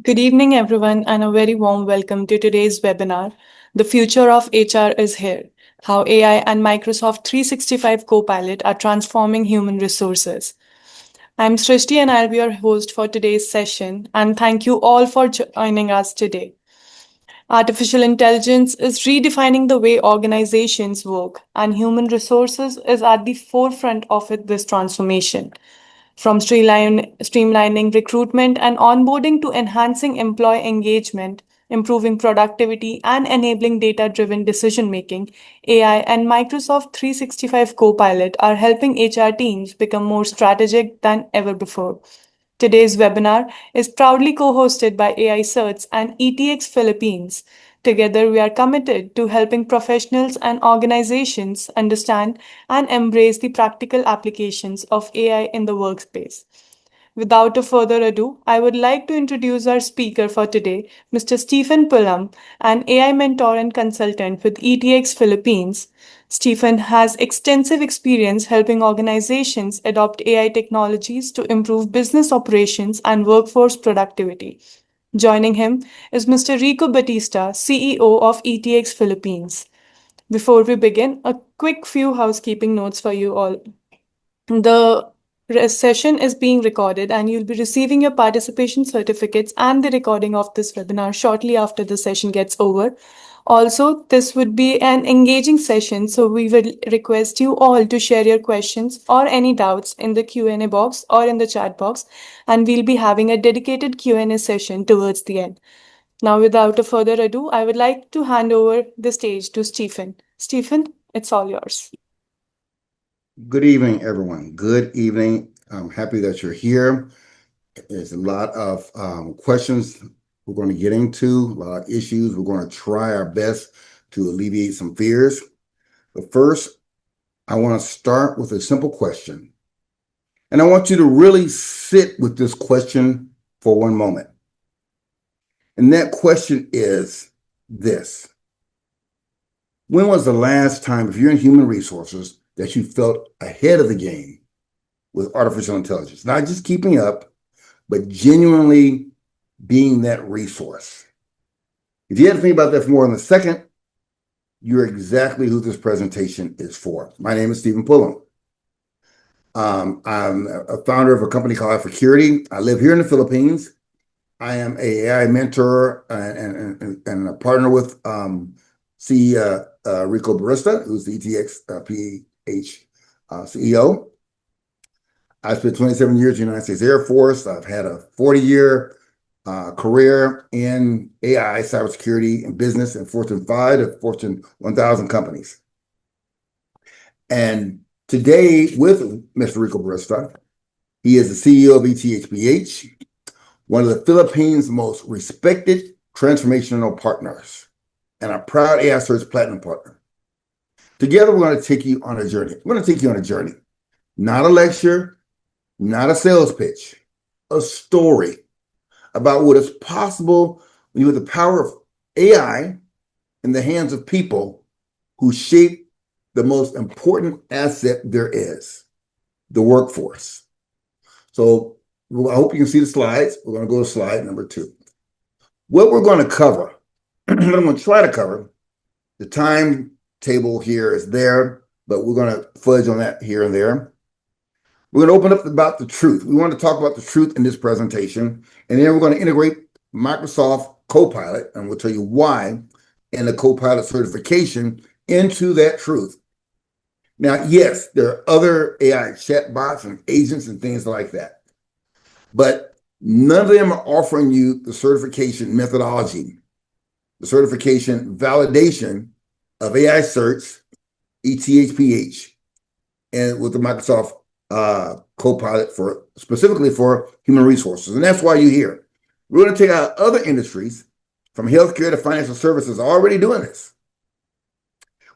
Good evening, everyone, and a very warm welcome to today's webinar. The future of HR is here. How AI and Microsoft 365 Copilot are transforming human resources. I'm Srishti and I'll be your host for today's session. And thank you all for joining us today. Artificial intelligence is redefining the way organizations work, and human resources is at the forefront of this transformation. From streamlining recruitment and onboarding to enhancing employee engagement, improving productivity, and enabling data driven decision making, AI and Microsoft 365 Copilot are helping HR teams become more strategic than ever before. Today's webinar is proudly co hosted by AI Certs and ETX Philippines. Together, we are committed to helping professionals and organizations understand and embrace the practical applications of AI in the workspace. Without a further ado, I would like to introduce our speaker for today, Mr. Stephen Pullum, an AI mentor and consultant with ETX Philippines. Stephen has extensive experience helping organizations adopt AI technologies to improve business operations and workforce productivity. Joining him is Mr. Rico Batista, CEO of ETX Philippines. Before we begin, a quick few housekeeping notes for you all. The session is being recorded and you'll be receiving your participation certificates and the recording of this webinar shortly after the session gets over. Also, this would be an engaging session, so we would request you all to share your questions or any doubts in the Q&A box or in the chat box, and we'll be having a dedicated Q&A session towards the end. Now, without a further ado, I would like to hand over the stage to Stephen. Stephen, it's all yours. Good evening, everyone. Good evening. I'm happy that you're here. There's a lot of questions we're going to get into, a lot of issues. We're going to try our best to alleviate some fears. But first, I want to start with a simple question. And I want you to really sit with this question for one moment. And that question is this. When was the last time, if you're in human resources, that you felt ahead of the game with artificial intelligence? Not just keeping up, but genuinely being that resource. If you had to think about that for more than a second, you're exactly who this presentation is for. My name is Stephen Pullum. I'm a founder of a company called Security. I live here in the Philippines. I am an AI mentor and a partner with Rico Barista, who's the ETX Ph CEO. I spent 27 years in the United States Air Force. I've had a 40-year career in AI, cybersecurity, and business in Fortune 5 to Fortune 1000 companies. And today, with Mr. Rico Barista, he is the CEO of ETX Ph, one of the Philippines' most respected transformational partners, and a proud AI Search Platinum partner. Together, we're going to take you on a journey. We're going to take you on a journey, not a lecture, not a sales pitch, a story about what is possible when you have the power of AI in the hands of people who shape the most important asset there is, the workforce. So I hope you can see the slides. We're going to go to slide number 2. What we're going to cover, what I'm going to try to cover, the timetable here is there, but we're going to fudge on that here and there. We're going to open up about the truth. We want to talk about the truth in this presentation, and then we're going to integrate Microsoft Copilot, and we'll tell you why, and the Copilot certification into that truth. Now, yes, there are other AI chatbots and agents and things like that, but none of them are offering you the certification methodology, the certification validation of AI search, ETH Ph, and with the Microsoft Copilot for specifically for human resources. And that's why you're here. We're going to take out other industries from healthcare to financial services are already doing this.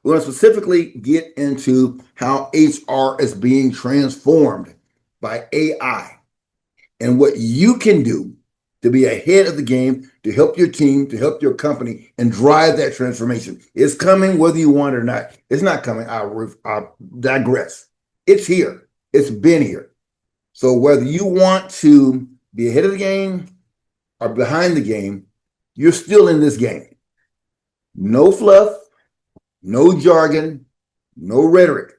We're going to specifically get into how HR is being transformed by AI and what you can do to be ahead of the game, to help your team, to help your company, and drive that transformation. It's coming whether you want it or not. It's not coming. I'll digress. It's here. It's been here. So whether you want to be ahead of the game are behind the game, you're still in this game. No fluff, no jargon, no rhetoric,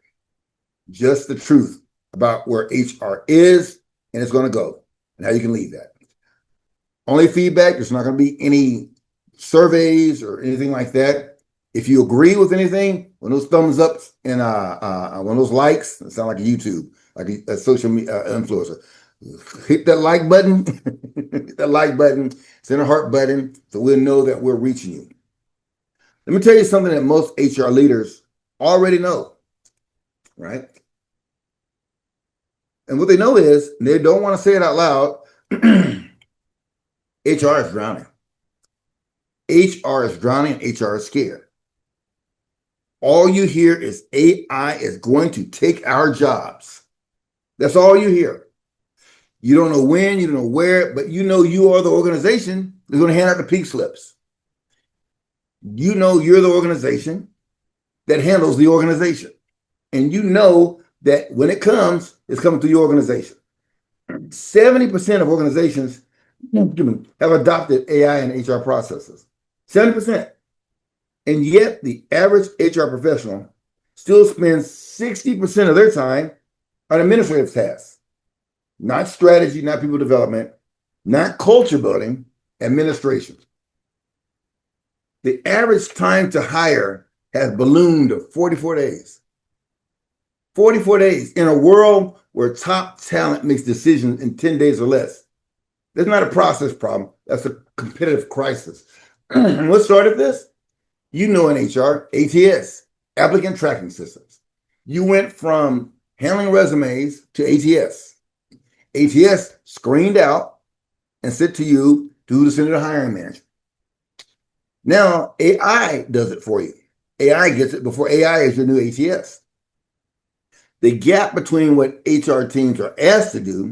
just the truth about where HR is and it's going to go and how you can lead that. Only feedback, there's not going to be any surveys or anything like that. If you agree with anything, when those thumbs up and when those likes, it sound like a YouTube, like a social media influencer, hit that like button, hit that like button, send a heart button, so we'll know that we're reaching you. Let me tell you something that most HR leaders already know, right? And what they know is they don't want to say it out loud. HR is drowning. HR is drowning. HR is scared. All you hear is AI is going to take our jobs. That's all you hear. You don't know when, you don't know where, but you know you are the organization that's going to hand out the pink slips. You know you're the organization that handles the organization. And you know that when it comes, it's coming through your organization. 70% of organizations have adopted AI in HR processes. 70%. And yet the average HR professional still spends 60% of their time on administrative tasks, not strategy, not people development, not culture building, administration. The average time to hire has ballooned to 44 days. 44 days in a world where top talent makes decisions in 10 days or less. That's not a process problem. That's a competitive crisis. What started this? You know, in HR, ATS, applicant tracking systems. You went from handling resumes to ATS. ATS screened out and said to you to send it to hiring manager. Now AI does it for you. AI gets it before AI is your new ATS. The gap between what HR teams are asked to do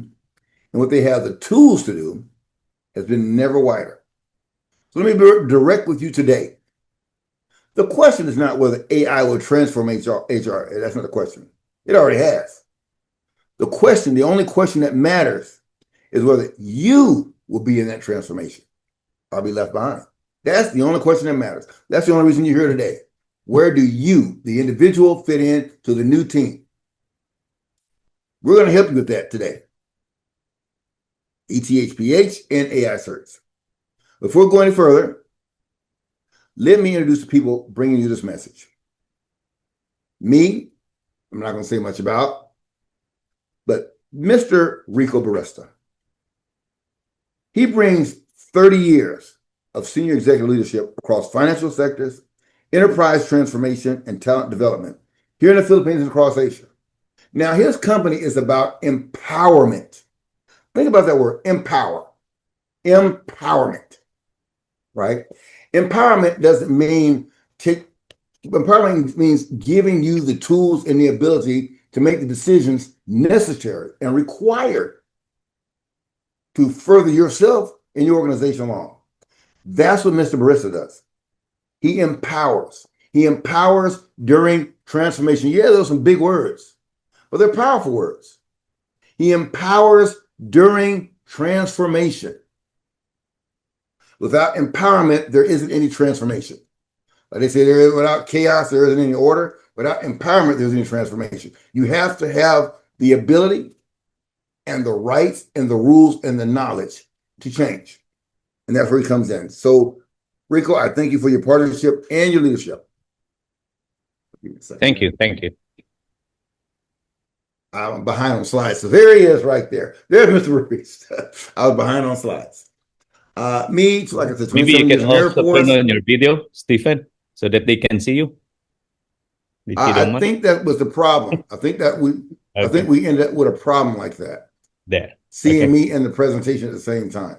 and what they have the tools to do has been never wider. So let me be direct with you today. The question is not whether AI will transform HR. That's not the question. It already has. The only question that matters is whether you will be in that transformation or be left behind. That's the only question that matters. That's the only reason you're here today. Where do you, the individual, fit in to the new team? We're going to help you with that today. ETH Ph and AI certs. Before going any further, let me introduce the people bringing you this message. Me, I'm not going to say much about, but Mr. Rico Barista. He brings 30 years of senior executive leadership across financial sectors, enterprise transformation, and talent development here in the Philippines and across Asia. Now, his company is about empowerment. Think about that word, empower. Empowerment, right? Empowerment doesn't mean empowerment means giving you the tools and the ability to make the decisions necessary and required to further yourself and your organization along. That's what Mr. Barista does. He empowers. He empowers during transformation. Yeah, those are some big words, but they're powerful words. He empowers during transformation. Without empowerment, there isn't any transformation. Like they say, without chaos, there isn't any order. Without empowerment, there's any transformation. You have to have the ability and the rights and the rules and the knowledge to change. And that's where he comes in. So, Rico, I thank you for your partnership and your leadership. Thank you. Thank you. I'm behind on slides. So there he is right there. There's Mr. Ruiz. I was behind on slides. Me, like I said, Maybe you 27 years can in the Air also Force. turn on your video, Stephen, so that they can see you. If you don't I mind. think that was the problem. I think we ended up with a problem like that. There. Seeing Okay. me and the presentation at the same time.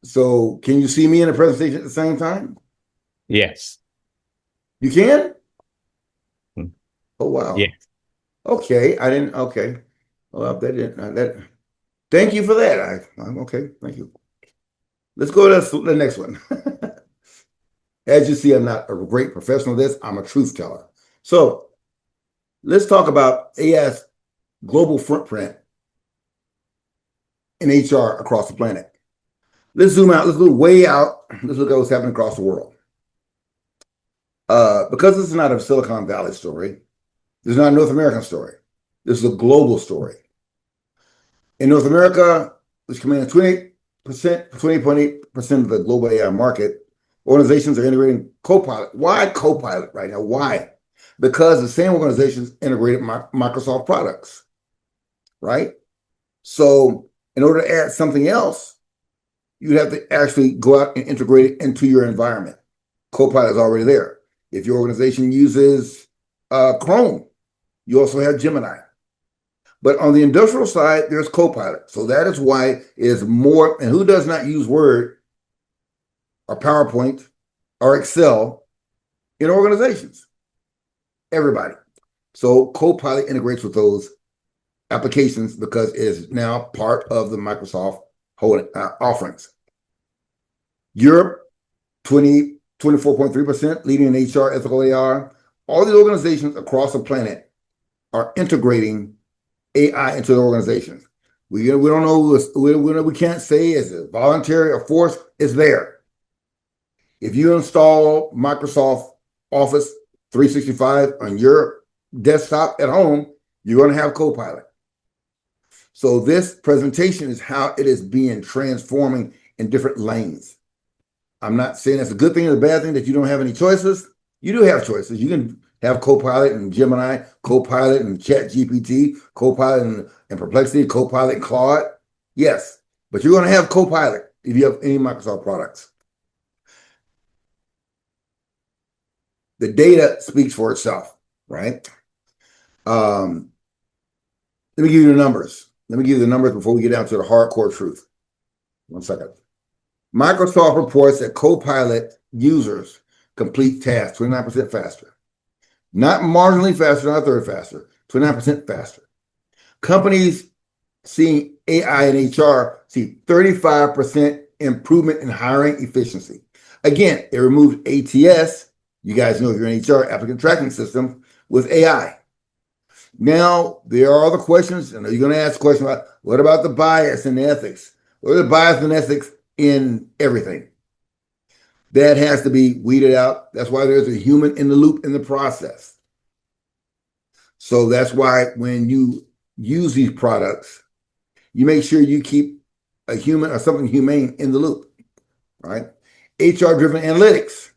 So can you see me in the presentation at the same time? Yes. You can? Hmm. Oh wow. Yeah. Okay. I didn't okay. Well, thank you for that. I'm okay. Thank you. Let's go to the next one. As you see, I'm not a great professional at this. I'm a truth teller. So let's talk about AI's global footprint in HR across the planet. Let's zoom out. Let's look way out. Let's look at what's happening across the world. Because this is not a Silicon Valley story, this is not a North American story. This is a global story. In North America, which commands 20.8% of the global AI market, organizations are integrating Copilot. Why Copilot right now? Why? Because the same organizations integrated Microsoft products, right? So in order to add something else, you'd have to actually go out and integrate it into your environment. Copilot is already there. If your organization uses Chrome, you also have Gemini. But on the industrial side, there's Copilot. So that is why it is more, and who does not use Word or PowerPoint or Excel in organizations? Everybody. So Copilot integrates with those applications because it is now part of the Microsoft offerings. Europe, 24.3%, leading in HR, ethical AR. All these organizations across the planet are integrating AI into the organizations. We don't know, we can't say is it voluntary or forced, it's there. If you install Microsoft Office 365 on your desktop at home, you're going to have Copilot. So this presentation is how it is being transforming in different lanes. I'm not saying that's a good thing or a bad thing that you don't have any choices. You do have choices. You can have Copilot and Gemini, Copilot and ChatGPT, Copilot and Perplexity, Copilot and Claude. Yes, but you're going to have Copilot if you have any Microsoft products. The data speaks for itself, right? Let me give you the numbers. Let me give you the numbers before we get down to the hardcore truth. 1 second. Microsoft reports that Copilot users complete tasks 29% faster. Not marginally faster, not a third faster, 29% faster. Companies seeing AI in HR see 35% improvement in hiring efficiency. Again, it removed ATS, you guys know if you're in HR, applicant tracking system, with AI. Now, there are other questions, and you're going to ask questions about what about the bias and the ethics? What are the bias and ethics in everything? That has to be weeded out. That's why there's a human in the loop in the process. So that's why when you use these products, you make sure you keep a human or something humane in the loop, right? HR-driven analytics,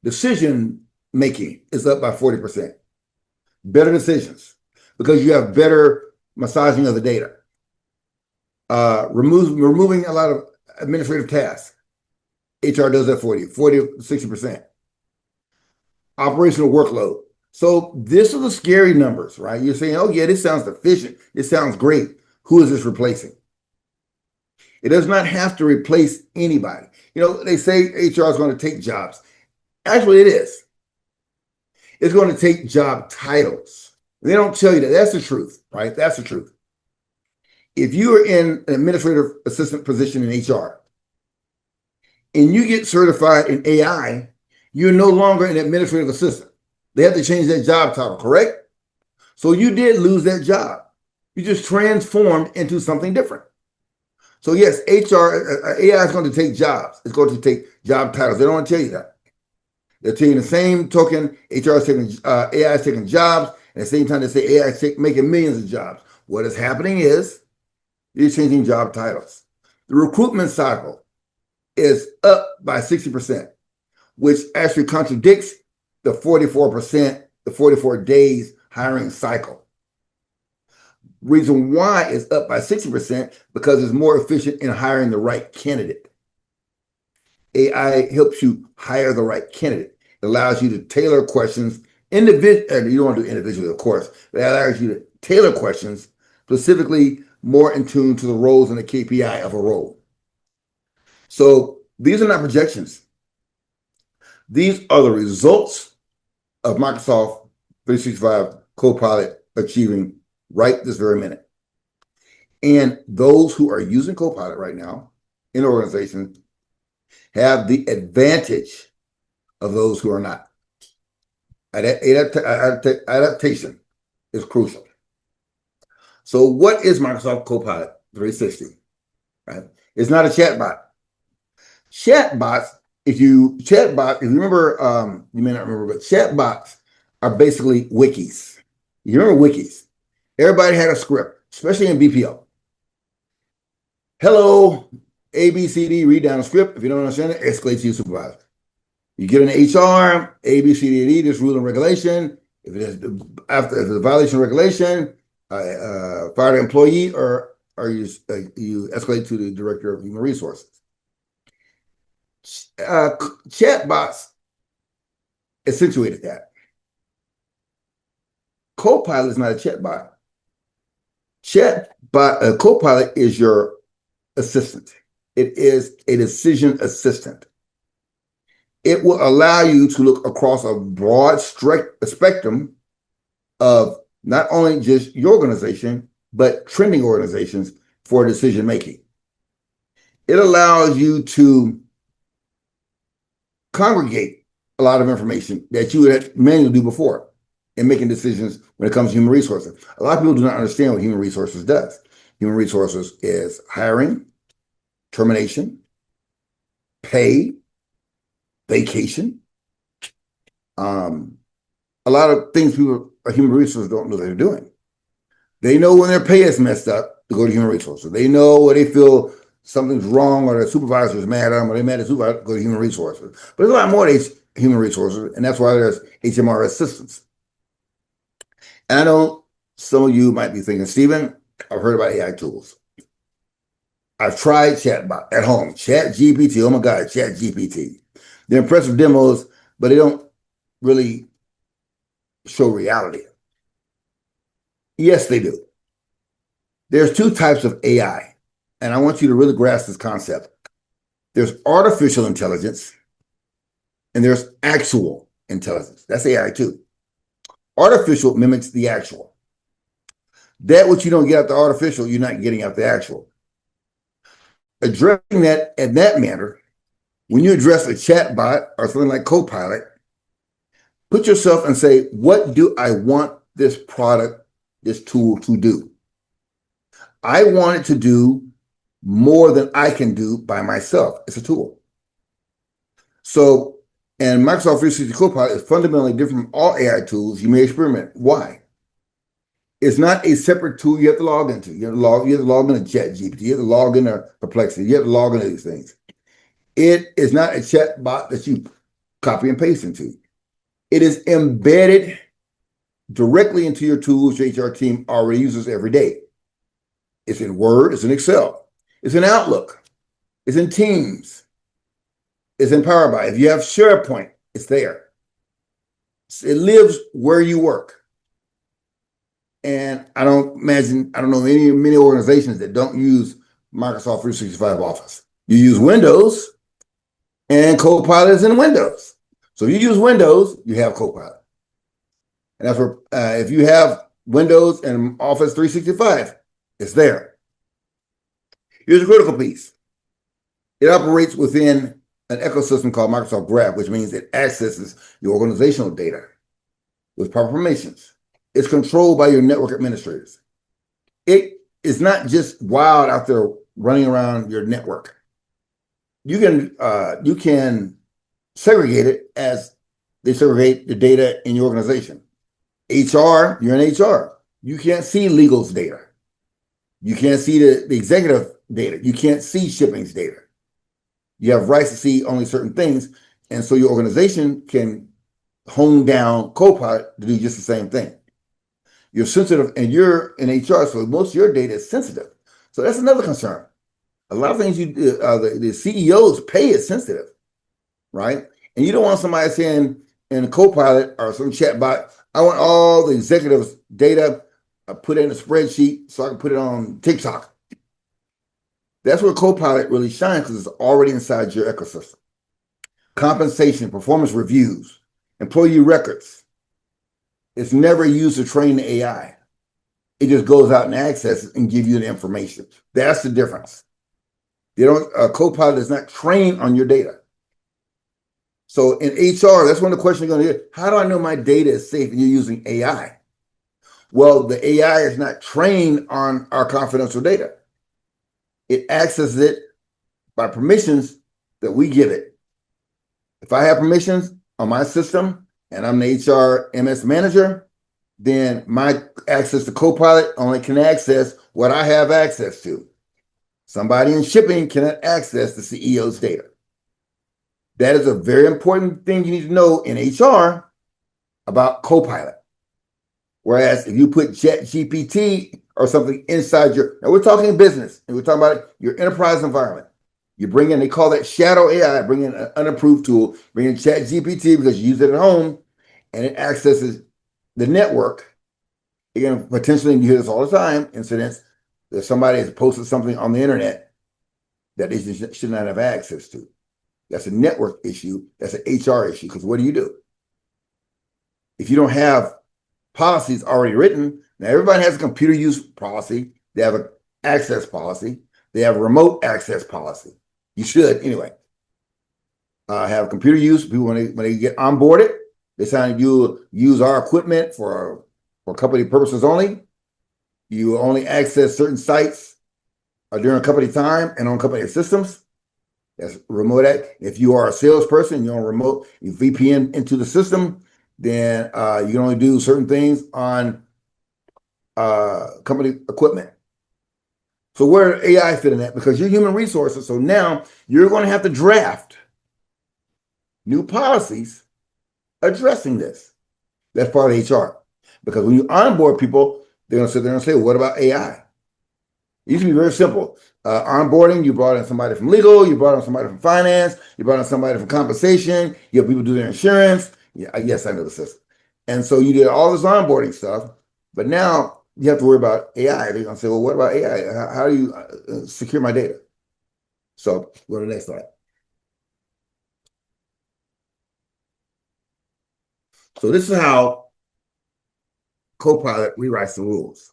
decision making is up by 40%. Better decisions because you have better massaging of the data. Removing a lot of administrative tasks. HR does that for you, 60%. Operational workload. So this are the scary numbers, right? You're saying, oh yeah, this sounds efficient. This sounds great. Who is this replacing? It does not have to replace anybody. You know, they say HR is going to take jobs. Actually, it is. It's going to take job titles. They don't tell you that. That's the truth, right? That's the truth. If you are in an administrative assistant position in HR and you get certified in AI, you're no longer an administrative assistant. They have to change that job title, correct? So you did lose that job. You just transformed into something different. So yes, AI is going to take jobs. It's going to take job titles. They don't want to tell you that. They're taking the same token, AI is taking jobs, and at the same time they say AI is making millions of jobs. What is happening is you're changing job titles. The recruitment cycle is up by 60%, which actually contradicts the 44%, the 44 days hiring cycle. Reason why it's up by 60% because it's more efficient in hiring the right candidate. AI helps you hire the right candidate. It allows you to tailor questions individually. You don't want to do individually, of course, but it allows you to tailor questions specifically more in tune to the roles and the KPI of a role. So these are not projections. These are the results of Microsoft 365 Copilot achieving right this very minute. And those who are using Copilot right now in organizations have the advantage of those who are not. Adaptation is crucial. So what is Microsoft Copilot? 360. Right? It's not a chatbot. Chatbots, if you remember, you may not remember, but chatbots are basically wikis. You remember wikis? Everybody had a script, especially in BPO. Hello, ABCD, read down the script. If you don't understand it, escalate to your supervisor. You get an HR, ABCD, this rule and regulation. If it is if it's a violation of regulation, fire the employee, or you escalate to the director of human resources. Chatbots accentuated that. Copilot is not a chatbot. Copilot is your assistant. It is a decision assistant. It will allow you to look across a broad spectrum of not only just your organization, but trending organizations for decision making. It allows you to congregate a lot of information that you would manually do before in making decisions when it comes to human resources. A lot of people do not understand what human resources does. Human resources is hiring, termination, pay, vacation. A lot of things human resources don't know they're doing. They know when their pay is messed up to go to human resources. They know when they feel something's wrong or their supervisor is mad at them or they're mad at the supervisor, go to human resources. But there's a lot more to human resources, and that's why there's HMR assistants. And I know some of you might be thinking, Stephen, I've heard about AI tools. I've tried chatbot at home, ChatGPT. Oh my God, ChatGPT. They're impressive demos, but they don't really show reality. Yes, they do. There's two types of AI, and I want you to really grasp this concept. There's artificial intelligence, and there's actual intelligence. That's AI too. Artificial mimics the actual. That which you don't get out the artificial, you're not getting out the actual. Addressing that in that manner, when you address a chatbot or something like Copilot, put yourself and say, what do I want this product, this tool to do? I want it to do more than I can do by myself. It's a tool. So, and Microsoft 360 Copilot is fundamentally different from all AI tools you may experiment. Why? It's not a separate tool you have to log into. You have to log into ChatGPT. You have to log into Perplexity. You have to log into these things. It is not a chat bot that you copy and paste into. It is embedded directly into your tools your HR team already uses every day. It's in Word, it's in Excel, it's in Outlook, it's in Teams, it's in Power BI. If you have SharePoint, it's there. It lives where you work. And I don't know many organizations that don't use Microsoft 365 Office. You use Windows, and Copilot is in Windows. So if you use Windows, you have Copilot. And that's where, if you have Windows and Office 365, it's there. Here's a critical piece. It operates within an ecosystem called Microsoft Graph, which means it accesses your organizational data with proper permissions. It's controlled by your network administrators. It is not just wild out there running around your network. You can segregate it as they segregate the data in your organization. HR, you're in HR. You can't see legal's data. You can't see the executive data. You can't see shipping's data. You have rights to see only certain things. And so your organization can hone down Copilot to do just the same thing. You're sensitive, and you're in HR, so most of your data is sensitive. So that's another concern. A lot of things the CEO's pay is sensitive, right? And you don't want somebody saying in a Copilot or some chatbot, I want all the executives' data put in a spreadsheet so I can put it on TikTok. That's where Copilot really shines because it's already inside your ecosystem. Compensation, performance reviews, employee records. It's never used to train the AI. It just goes out and accesses and gives you the information. That's the difference. Copilot is not trained on your data. So in HR, that's one of the questions you're going to get. How do I know my data is safe and you're using AI? Well, the AI is not trained on our confidential data. it accesses it by permissions that we give it. If I have permissions on my system and I'm the HR MS manager, then my access to Copilot only can access what I have access to. Somebody in shipping cannot access the CEO's data. That is a very important thing you need to know in HR about Copilot. Whereas if you put ChatGPT or something inside now we're talking business, and we're talking about your enterprise environment. You bring in, they call that shadow AI, bring in an unapproved tool, bring in ChatGPT because you use it at home, and it accesses the network. Again, potentially, you hear this all the time, incidents that somebody has posted something on the internet that they should not have access to. That's a network issue. That's an HR issue. Because what do? If you don't have policies already written, now everybody has a computer use policy. They have an access policy. They have a remote access policy. You should, anyway. Have computer use. People, when they get onboarded, they sign you use our equipment for company purposes only. You only access certain sites during company time and on company systems. That's remote. If you are a salesperson, you're on remote, you VPN into the system, then you can only do certain things on company equipment. So where AI fit in that? Because you're human resources, so now you're going to have to draft new policies addressing this. That's part of HR. Because when you onboard people, they're going to sit there and say, well, what about AI? It used to be very simple. Onboarding, you brought in somebody from legal, you brought in somebody from finance, you brought in somebody from compensation, you have people do their insurance. Yeah, yes, I know the system. And so you did all this onboarding stuff, but now you have to worry about AI. They're going to say, well, what about AI? How do you secure my data? So go to the next slide. So this is how Copilot rewrites the rules.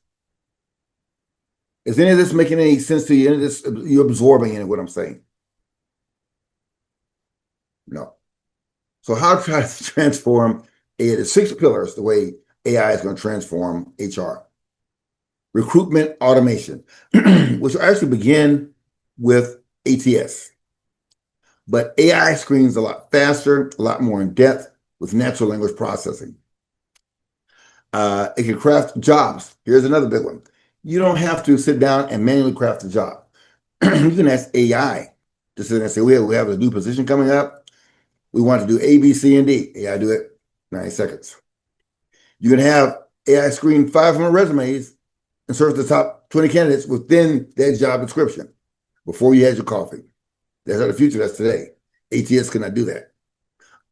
Is any of this making any sense to you? Any of this, you're absorbing in what I'm saying? No. So how to try to transform the 6 pillars, the way AI is going to transform HR. Recruitment automation, which will actually begin with ATS. But AI screens a lot faster, a lot more in depth with natural language processing. It can craft jobs. Here's another big one. You don't have to sit down and manually craft a job. You can ask AI to sit there and say, we have a new position coming up. We want to do A, B, C, and D. AI do it 90 seconds. You can have AI screen 500 resumes and search the top 20 candidates within that job description before you had your coffee. That's not the future, that's today. ATS cannot do that.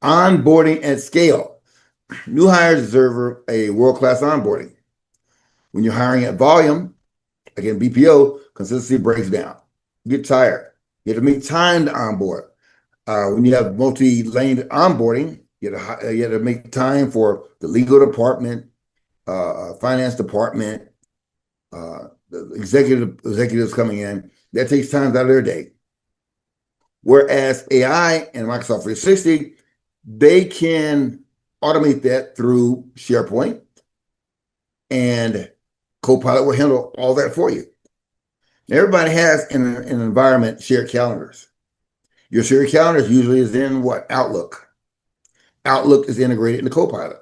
Onboarding at scale. New hires deserve a world-class onboarding. When you're hiring at volume, again, BPO, consistency breaks down. You get tired. You have to make time to onboard. When you have multi-laned onboarding, you have to make time for the legal department, finance department, the executives coming in. That takes time out of their day. Whereas AI and Microsoft 360, they can automate that through SharePoint, and Copilot will handle all that for you. Everybody has in an environment shared calendars. Your shared calendars usually is in what? Outlook. Outlook is integrated into Copilot.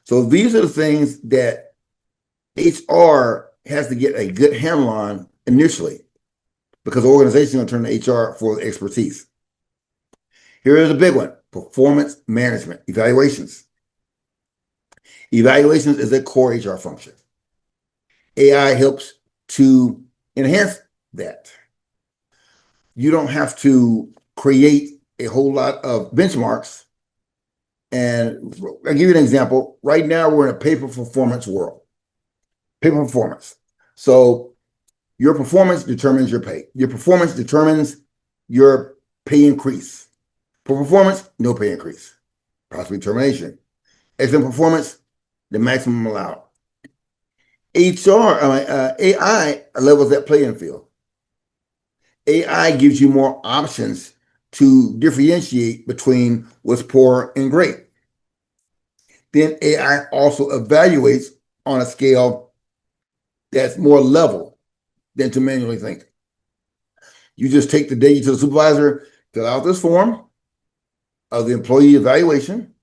So these are the things that HR has to get a good handle on initially, because the organization is going to turn to HR for expertise. Here is a big one: performance management, evaluations. Evaluations is a core HR function. AI helps to enhance that. You don't have to create a whole lot of benchmarks. And I'll give you an example. Right now, we're in a pay-for-performance world. Pay-for-performance. So your performance determines your pay. Your performance determines your pay increase. For performance, no pay increase. Possibly termination. Excellent performance, the maximum allowed. AI levels that playing field. AI gives you more options to differentiate between what's poor and great. Then AI also evaluates on a scale that's more level than to manually think. You just take the data to the supervisor, fill out this form of the employee evaluation.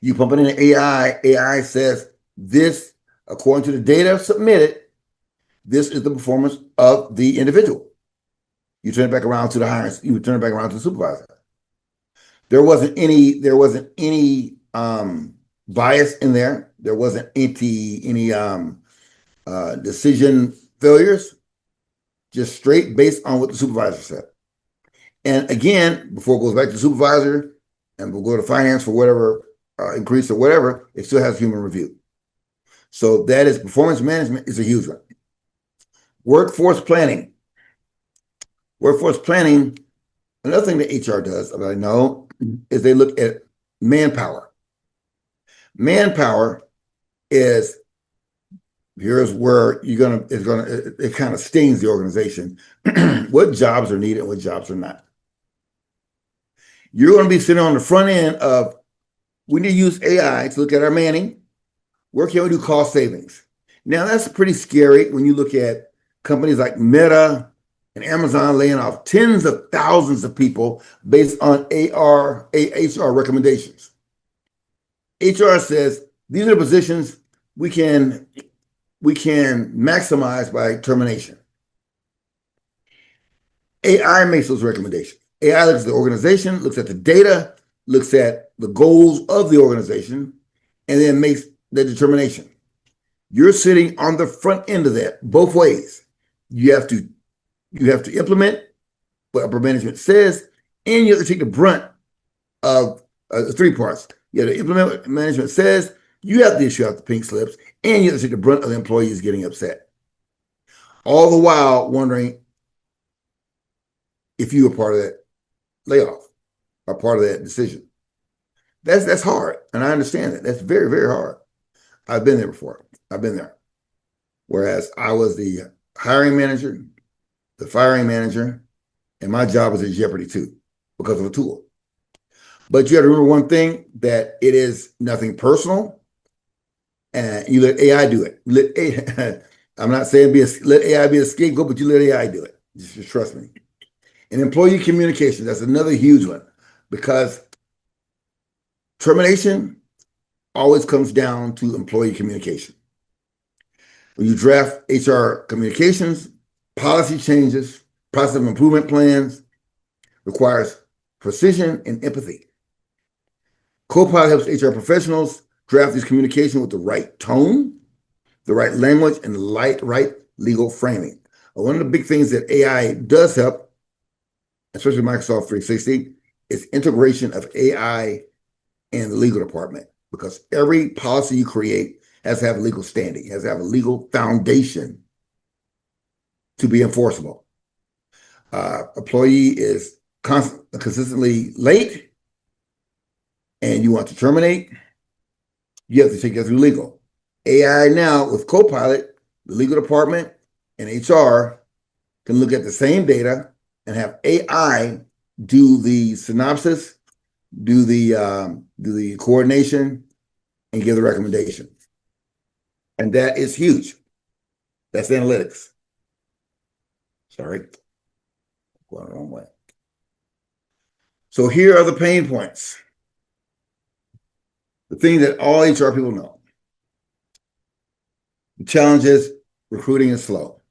You pump it in AI. AI says this, according to the data submitted, this is the performance of the individual. You turn it back around to the hiring. You turn it back around to the supervisor. There wasn't any bias in there. There wasn't any decision failures. Just straight based on what the supervisor said. And again, before it goes back to the supervisor and we'll go to finance for whatever increase or whatever, it still has human review. So that is performance management is a huge one. Workforce planning. Workforce planning, another thing that HR does, that I know, is they look at manpower. Manpower is, here's where it kind of stings the organization. What jobs are needed and what jobs are not. You're going to be sitting on the front end of, we need to use AI to look at our manning. Where can we do cost savings? Now, that's pretty scary when you look at companies like Meta and Amazon laying off tens of thousands of people based on HR recommendations. HR says, these are positions we can maximize by termination. AI makes those recommendations. AI looks at the organization, looks at the data, looks at the goals of the organization, and then makes the determination. You're sitting on the front end of that both ways. You have to implement what upper management says, and you have to take the brunt of 3 parts. You have to implement what management says, you have to issue out the pink slips, and you have to take the brunt of the employees getting upset. All the while wondering if you were part of that layoff or part of that decision. That's hard, and I understand that. That's very, very hard. I've been there before. I've been there. Whereas I was the hiring manager, the firing manager, and my job was in jeopardy too because of a tool. But you have to remember one thing, that it is nothing personal, and you let AI do it. I'm not saying let AI be a scapegoat, but you let AI do it. Just trust me. And employee communication, that's another huge one, because termination always comes down to employee communication. When you draft HR communications, policy changes, process of improvement plans, requires precision and empathy. Copilot helps HR professionals draft these communications with the right tone, the right language, and the right legal framing. One of the big things that AI does help, especially Microsoft 360, is integration of AI and the legal department, because every policy you create has to have a legal standing, has to have a legal foundation to be enforceable. Employee is consistently late and you want to terminate, you have to take that through legal. AI now with Copilot, the legal department and HR can look at the same data and have AI do the synopsis, do the coordination, and give the recommendation. And that is huge. That's analytics. Sorry, going the wrong way. So here are the pain points. The thing that all HR people know. The challenge is recruiting is slow.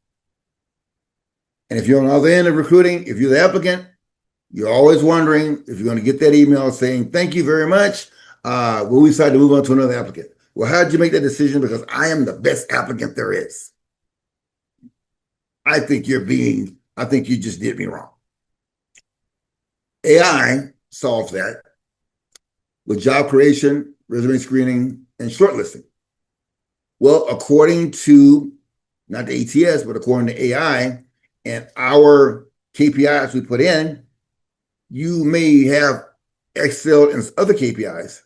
And if you're on the other end of recruiting, if you're the applicant, you're always wondering if you're going to get that email saying, thank you very much. We'll decide to move on to another applicant. Well, how did you make that decision? Because I am the best applicant there is. I think you just did me wrong. AI solves that with job creation, resume screening, and shortlisting. Well, according to, not the ATS, but according to AI and our KPIs we put in, you may have excelled in other KPIs,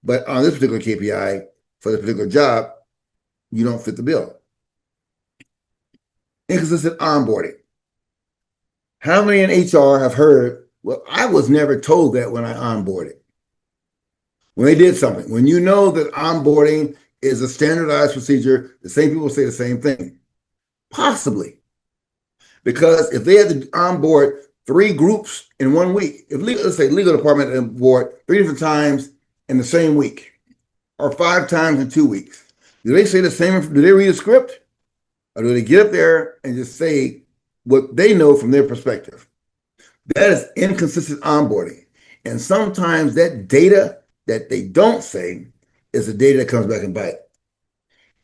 but on this particular KPI for this particular job, you don't fit the bill. Inconsistent onboarding. How many in HR have heard, well, I was never told that when I onboarded? When they did something. When you know that onboarding is a standardized procedure, the same people say the same thing. Possibly. Because if they had to onboard 3 groups in 1 week, if let's say legal department onboard 3 different times in the same week, or 5 times in 2 weeks, do they say the same? Do they read a script, or do they get up there and just say what they know from their perspective? That is inconsistent onboarding, and sometimes that data that they don't say is the data that comes back and bite.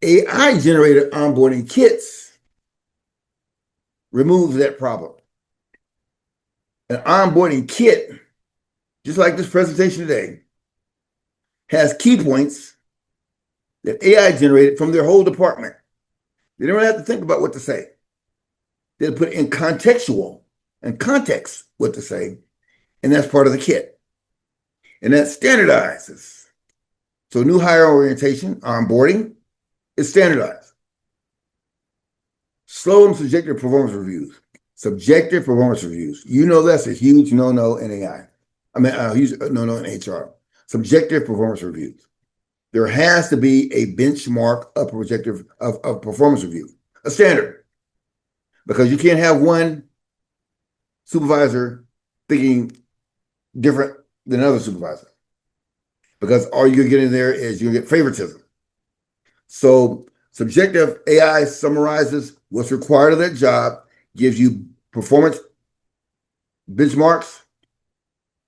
AI generated onboarding kits removes that problem. An onboarding kit, just like this presentation today, has key points that AI generated from their whole department. They don't have to think about what to say. They put in contextual and context what to say, and that's part of the kit. And that standardizes. So new hire orientation, onboarding, is standardized. Slow and subjective performance reviews. Subjective performance reviews. You know that's a huge no-no in AI. I mean, a huge no-no in HR. Subjective performance reviews. There has to be a benchmark of projective of performance review, a standard, because you can't have one supervisor thinking different than another supervisor, because all you're getting there is you get favoritism. So subjective AI summarizes what's required of that job, gives you performance benchmarks,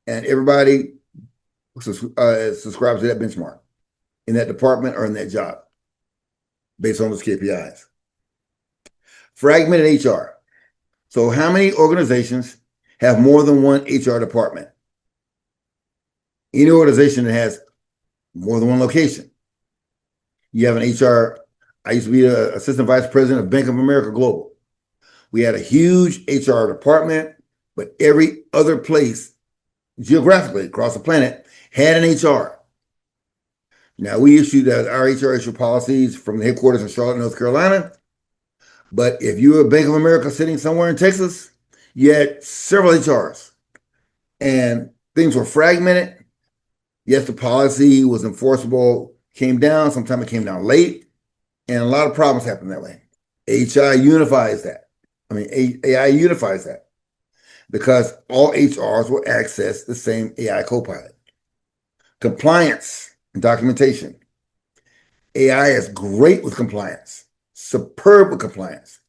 and everybody subscribes to that benchmark in that department or in that job based on those KPIs. Fragmented HR. So how many organizations have more than one HR department? Any organization that has more than one location. You have an HR. I used to be an assistant vice president of Bank of America Global. We had a huge HR department, but every other place geographically across the planet had an HR. Now, we issued our HR issue policies from the headquarters in Charlotte, North Carolina. But if you were a Bank of America sitting somewhere in Texas, you had several HRs. And things were fragmented. Yes, the policy was enforceable, came down. Sometimes it came down late. And a lot of problems happened that way. AI unifies that. AI unifies that, because all HRs will access the same AI Copilot. Compliance and documentation. AI is great with compliance, superb with compliance.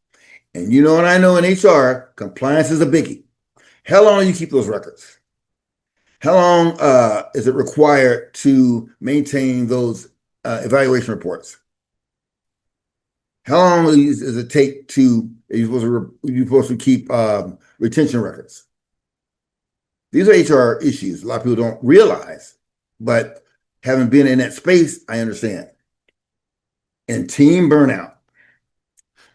And you know, and I know in HR, compliance is a biggie. How long do you keep those records? How long is it required to maintain those evaluation reports? How long does it take to, you're supposed to keep retention records? These are HR issues a lot of people don't realize, but having been in that space, I understand. And team burnout.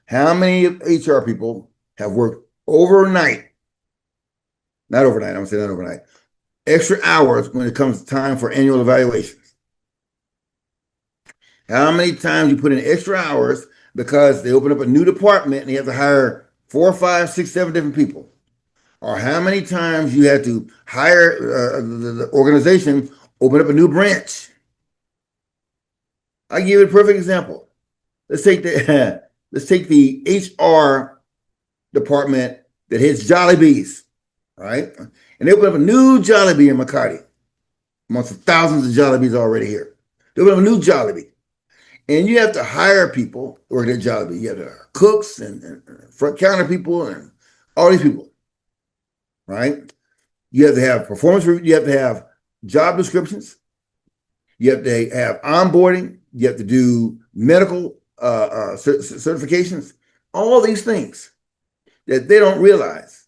How many HR people have worked overnight? Not overnight, I'm gonna say not overnight. Extra hours when it comes time for annual evaluations. How many times you put in extra hours because they open up a new department and you have to hire 4, 5, 6, 7 different people? Or how many times you had to hire the organization, open up a new branch? I'll give you a perfect example. Let's take the HR department that hits Jollibees, right? And they open up a new Jollibee in Makati, amongst the thousands of Jollibees already here. They open up a new Jollibee. And you have to hire people to work at Jollibee. You have cooks and front counter people and all these people, right? You have to have performance review. You have to have job descriptions. You have to have onboarding. You have to do medical certifications. All these things that they don't realize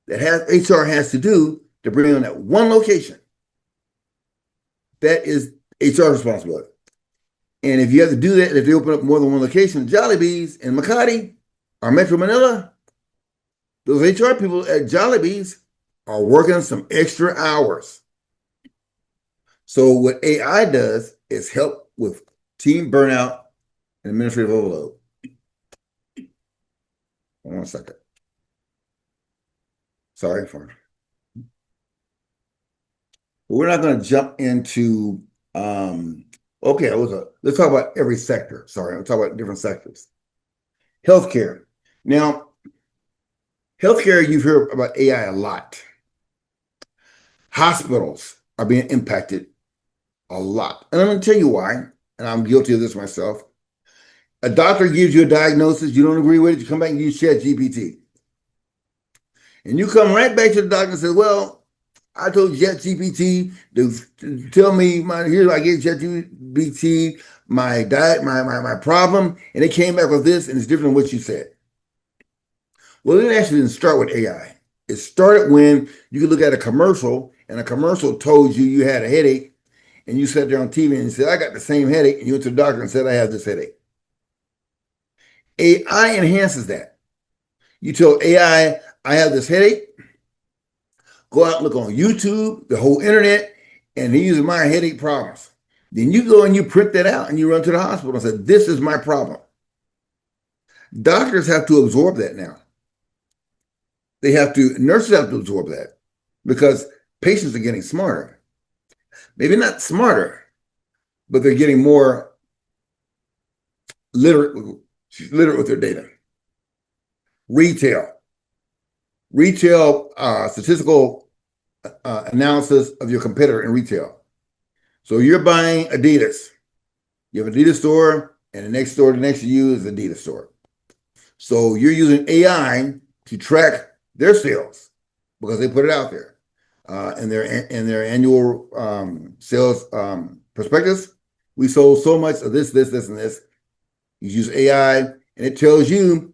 that HR has to do to bring on that one location. That is HR responsibility. And if you have to do that, if they open up more than one location, Jollibees in Makati or Metro Manila, those HR people at Jollibees are working some extra hours. So what AI does is help with team burnout and administrative overload. Hold on a second. Sorry for. We're not going to jump into. Okay, let's talk about every sector. Sorry, I'll talk about different sectors. Healthcare. Now, Healthcare, you've heard about AI a lot. Hospitals are being impacted a lot. And I'm going to tell you why, and I'm guilty of this myself. A doctor gives you a diagnosis, you don't agree with it, you come back and use ChatGPT. And you come right back to the doctor and say, well, I told ChatGPT to tell me here's I gave ChatGPT my diet, my problem, and it came back with this, and it's different than what you said. Well, it actually didn't start with AI. It started when you could look at a commercial, and a commercial told you you had a headache, and you sat there on TV and you said, I got the same headache, and you went to the doctor and said, I have this headache. AI enhances that. You tell AI, I have this headache. Go out and look on YouTube, the whole internet, and these are my headache problems. Then you go and you print that out and you run to the hospital and say, this is my problem. Doctors have to absorb that now. Nurses have to absorb that because patients are getting smarter. Maybe not smarter, but they're getting more literate with their data. Retail statistical analysis of your competitor in retail. So you're buying Adidas. You have an Adidas store, and the next store next to you is Adidas store. So you're using AI to track their sales because they put it out there in their annual sales prospectus. We sold so much of this, and this. You use AI, and it tells you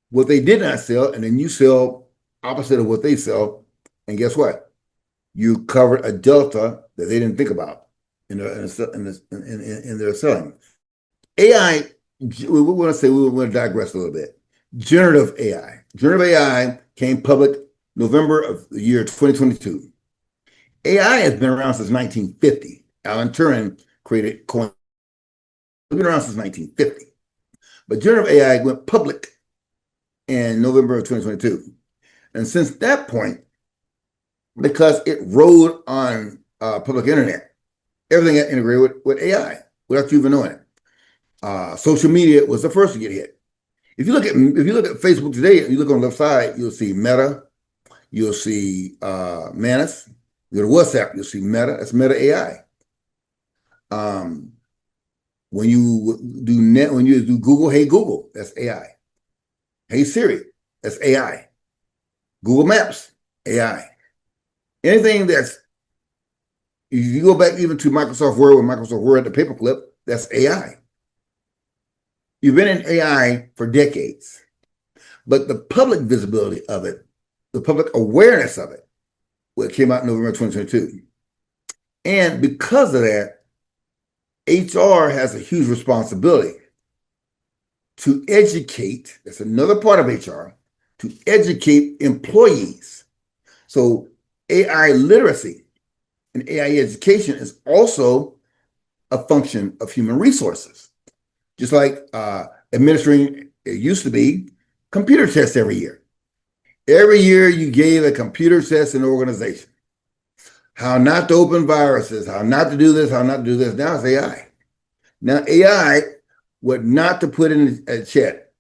what they did not sell, and then you sell opposite of what they sell. And guess what? You covered a delta that they didn't think about in their selling. AI, we want to digress a little bit. Generative AI. Generative AI came public November of the year 2022. AI has been around since 1950. Alan Turing created coin. It's been around since 1950. But generative AI went public in November of 2022. And since that point, because it rode on public internet, everything got integrated with AI without you even knowing it. Social media was the first to get hit. If you look at Facebook today, you look on the left side, you'll see Meta, you'll see Manus. You go to WhatsApp, you'll see Meta. That's Meta AI. When you do Google, hey Google, that's AI. Hey Siri, that's AI. Google Maps, AI. Anything if you go back even to Microsoft Word, when Microsoft Word had the paperclip, that's AI. You've been in AI for decades, but the public visibility of it, the public awareness of it, well, it came out in November 2022. And because of that, HR has a huge responsibility to educate, that's another part of HR, to educate employees. So AI literacy and AI education is also a function of human resources. Just like administering, it used to be computer tests every year. Every year you gave a computer test in an organization. How not to open viruses, how not to do this, how not to do this. Now it's AI. Now AI, what not to put in a chat.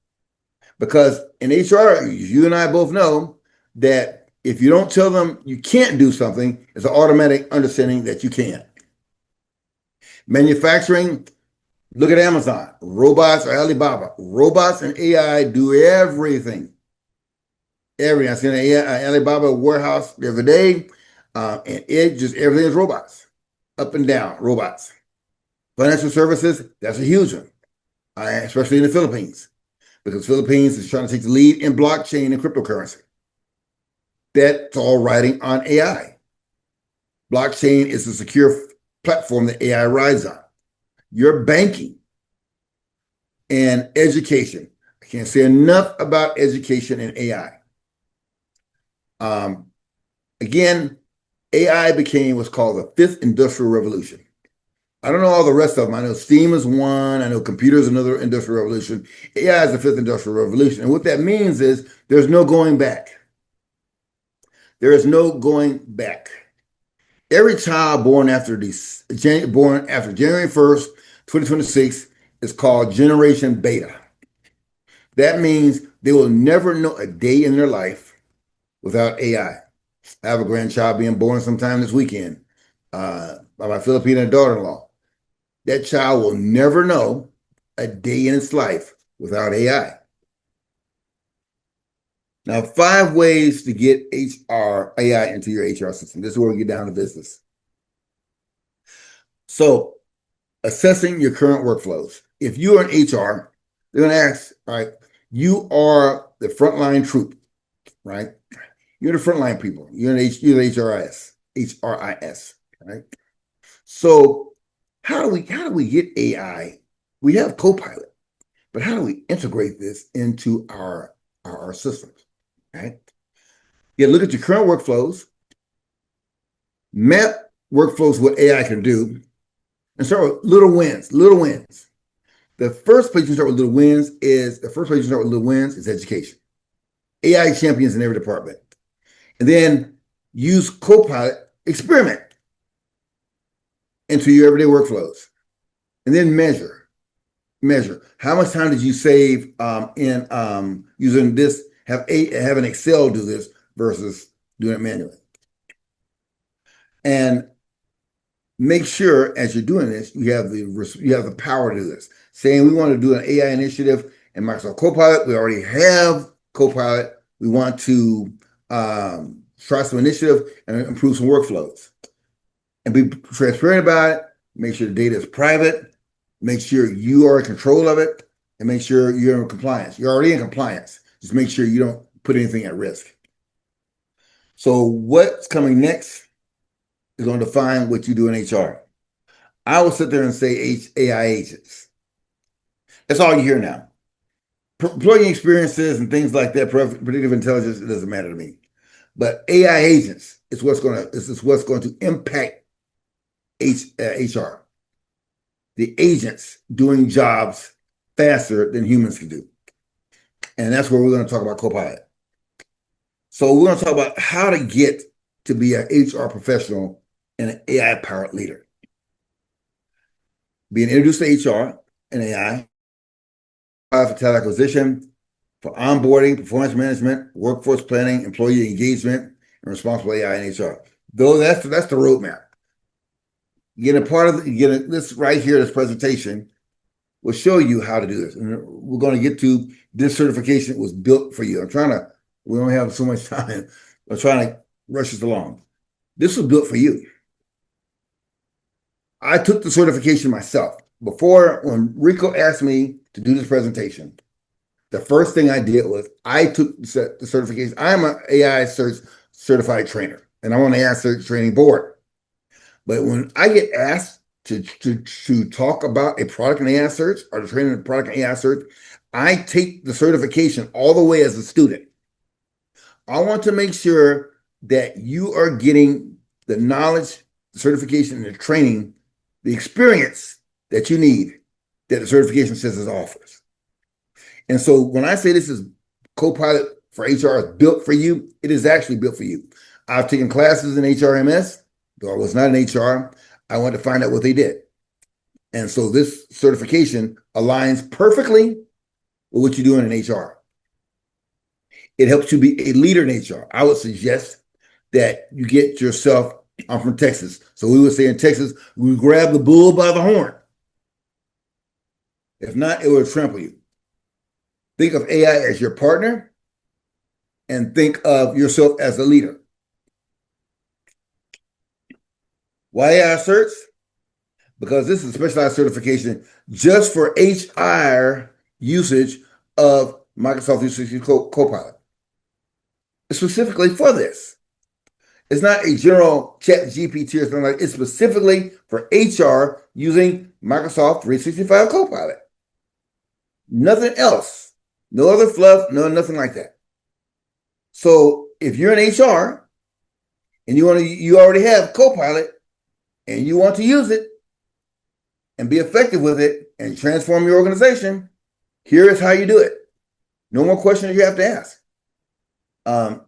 Because in HR, you and I both know that if you don't tell them you can't do something, it's an automatic understanding that you can. Manufacturing, look at Amazon, robots or Alibaba. Robots and AI do everything. Everything. I seen an Alibaba warehouse the other day, and everything is robots, up and down, robots. Financial services, that's a huge one, especially in the Philippines, because the Philippines is trying to take the lead in blockchain and cryptocurrency. That's all riding on AI. Blockchain is a secure platform that AI rides on. Your banking and education. I can't say enough about education and AI. Again, AI became what's called the fifth industrial revolution. I don't know all the rest of them. I know steam is one. I know computers is another industrial revolution. AI is the fifth industrial revolution. And what that means is there's no going back. There is no going back. Every child born after January 1st, 2026 is called Generation Beta. That means they will never know a day in their life without AI. I have a grandchild being born sometime this weekend by my Filipino daughter-in-law. That child will never know a day in its life without AI. Now, 5 ways to get AI into your HR system. This is where we get down to business. So, assessing your current workflows. If you are in HR, they're going to ask, all right, you are the frontline troop, right? You're the frontline people. You're the HRIS, right? So, how do we get AI? We have Copilot, but how do we integrate this into our systems, right? You look at your current workflows, map workflows what AI can do, and start with little wins. Little wins. The first place you start with little wins is education. AI champions in every department. And then use Copilot, experiment into your everyday workflows. And then measure. How much time did you save in using this, have an Excel do this versus doing it manually? And make sure as you're doing this, you have the power to do this. Saying we want to do an AI initiative in Microsoft Copilot. We already have Copilot. We want to try some initiative and improve some workflows. And be transparent about it. Make sure the data is private. Make sure you are in control of it. And make sure you're in compliance. You're already in compliance. Just make sure you don't put anything at risk. So what's coming next is going to define what you do in HR. I will sit there and say AI agents. That's all you hear now. Employee experiences and things like that, predictive intelligence, it doesn't matter to me. But AI agents is what's going to impact HR. The agents doing jobs faster than humans can do. And that's where we're going to talk about Copilot. So we're going to talk about how to get to be an HR professional and an AI-powered leader. Being introduced to HR and AI for talent acquisition, for onboarding, performance management, workforce planning, employee engagement, and responsible AI in HR. Though that's the roadmap. This right here, this presentation will show you how to do this. And we're going to get to this certification was built for you. We don't have so much time. I'm trying to rush this along. This was built for you. I took the certification myself. When Rico asked me to do this presentation, the first thing I did was I took the certification. I'm an AI certified trainer, and I'm on the AI Cert Training Board. But when I get asked to talk about a product in AI search or to train a product in AI search, I take the certification all the way as a student. I want to make sure that you are getting the knowledge, the certification, and the training, the experience that you need that the certification says it offers. And so when I say this is Copilot for HR is built for you, it is actually built for you. I've taken classes in HRMS. Though I was not in HR, I wanted to find out what they did. And so this certification aligns perfectly with what you're doing in HR. It helps you be a leader in HR. I would suggest that you get yourself, I'm from Texas. So we would say in Texas, we grab the bull by the horn. If not, it will trample you. Think of AI as your partner and think of yourself as a leader. Why AI Certs? Because this is a specialized certification just for HR usage of Microsoft 365 Copilot. It's specifically for this. It's not a general chat GPT or something like that. It's specifically for HR using Microsoft 365 Copilot. Nothing else. No other fluff, nothing like that. So if you're in HR and you already have Copilot and you want to use it and be effective with it and transform your organization, here is how you do it. No more questions you have to ask.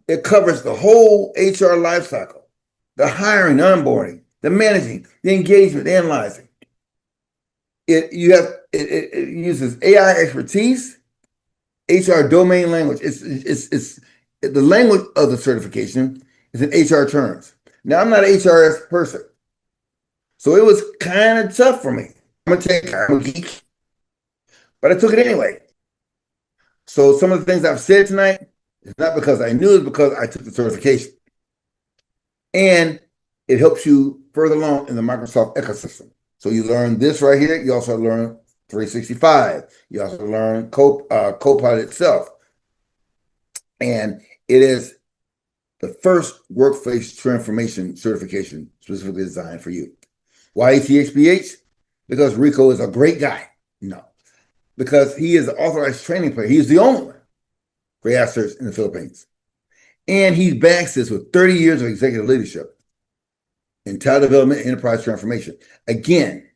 It covers the whole HR lifecycle, the hiring, the onboarding, the managing, the engagement, the analyzing. It uses AI expertise HR domain language. It's the language of the certification is in HR terms. Now, I'm not an HRS person, so it was kind of tough for me. I'm a geek, but I took it anyway. So some of the things I've said tonight is not because I knew, it's because I took the certification. And it helps you further along in the Microsoft ecosystem. So you learn this right here. You also learn 365. You also learn Copilot itself. And it is the first workplace transformation certification specifically designed for you. Why ETX Ph? Because Rico is a great guy. No. Because he is the authorized training player. He's the only one for AI search in the Philippines. And he backs this with 30 years of executive leadership in talent development and enterprise transformation. Again,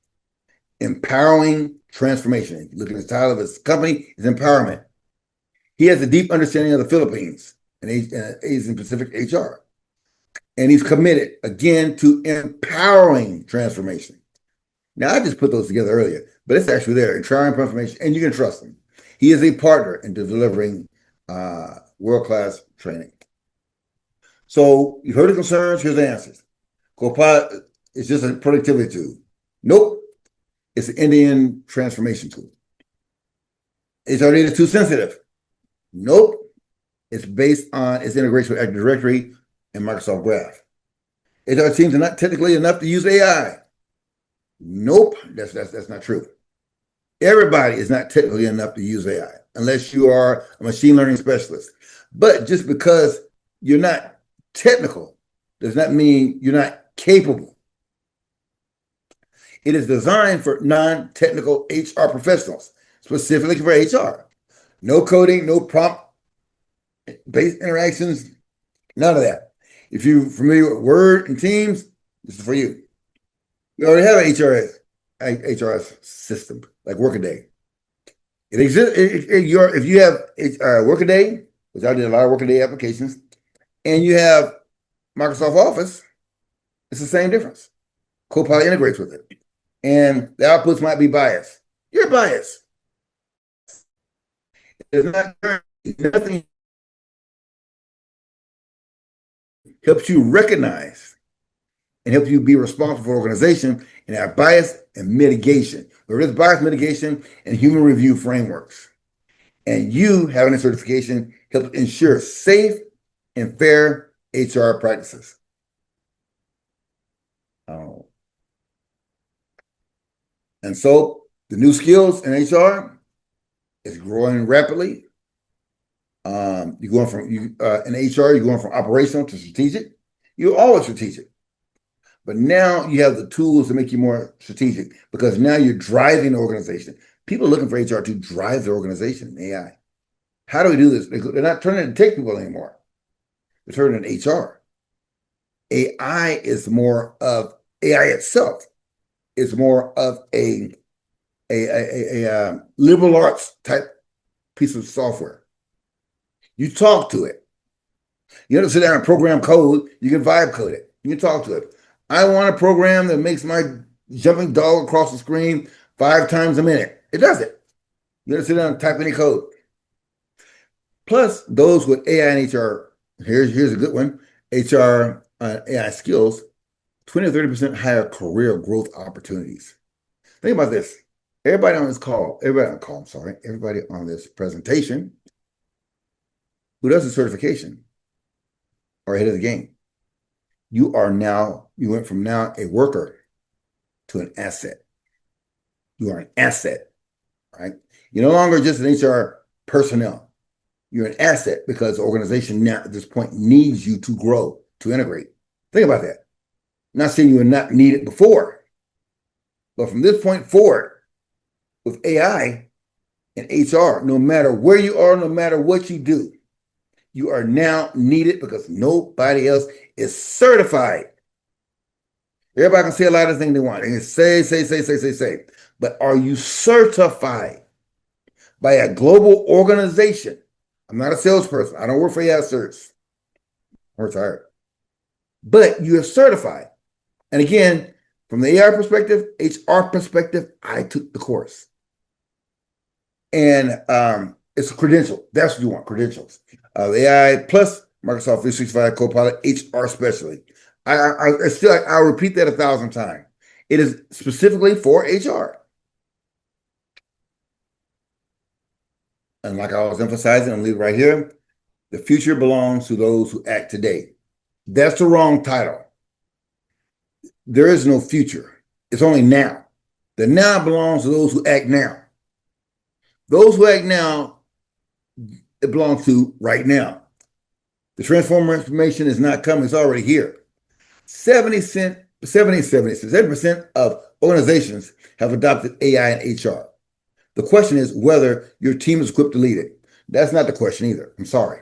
empowering transformation. If you look at the title of his company, is empowerment. He has a deep understanding of the Philippines and Asian Pacific HR. And he's committed, again, to empowering transformation. Now, I just put those together earlier, but it's actually there, empowering transformation, and you can trust him. He is a partner in delivering world-class training. So you've heard the concerns, here's the answers. Copilot is just a productivity tool. Nope. It's an end-to-end transformation tool. HR data too sensitive. Nope. It's based on its integration with Active Directory and Microsoft Graph. HR teams are not technically enough to use AI. Nope. That's not true. Everybody is not technically enough to use AI unless you are a machine learning specialist. But just because you're not technical does not mean you're not capable. It is designed for non-technical HR professionals, specifically for HR. No coding, no prompt-based interactions, none of that. If you're familiar with Word and Teams, this is for you. You already have an HRS system, like Workaday. It exists. If you have Workaday, which I did a lot of Workaday applications, and you have Microsoft Office, it's the same difference. Copilot integrates with it. And the outputs might be biased. You're biased. There's nothing helps you recognize and helps you be responsible for organization and have bias and mitigation. There is bias mitigation and human review frameworks. And you having a certification helps ensure safe and fair HR practices. And so the new skills in HR is growing rapidly. You're going from in HR, you're going from operational to strategic. You're always strategic, but now you have the tools to make you more strategic because now you're driving the organization. People are looking for HR to drive their organization in AI. How do we do this? They're not turning to tech people anymore. They're turning to HR. AI is more of AI itself. It's more of a liberal arts type piece of software. You talk to it. You don't sit down and program code. You can vibe code it. You can talk to it. I want a program that makes my jumping dog across the screen 5 times a minute. It does it. You don't sit down and type any code. Plus, those with AI and HR, here's a good one, HR AI skills, 20 or 30% higher career growth opportunities. Think about this. Everybody on this presentation who does the certification are ahead of the game. You went from now a worker to an asset. You are an asset, right? You're no longer just an HR personnel. You're an asset because the organization now at this point needs you to grow, to integrate. Think about that. I'm not saying you were not needed before, but from this point forward, with AI and HR, no matter where you are, no matter what you do, you are now needed because nobody else is certified. Everybody can say a lot of things they want. They can say. But are you certified by a global organization? I'm not a salesperson. I don't work for AI Search. I'm retired. But you're certified. And again, from the AI perspective, HR perspective, I took the course. And It's a credential. That's what you want, credentials. AI plus Microsoft 365 Copilot HR specialty. I still, I'll repeat that 1,000 times. It is specifically for HR. And like I was emphasizing, I'm leaving right here. The future belongs to those who act today. That's the wrong title. There is no future. It's only now. The now belongs to those who act now. Those who act now, it belongs to right now. The transformer information is not coming, it's already here. 70% of organizations have adopted AI and HR. The question is whether your team is equipped to lead it. That's not the question either. I'm sorry.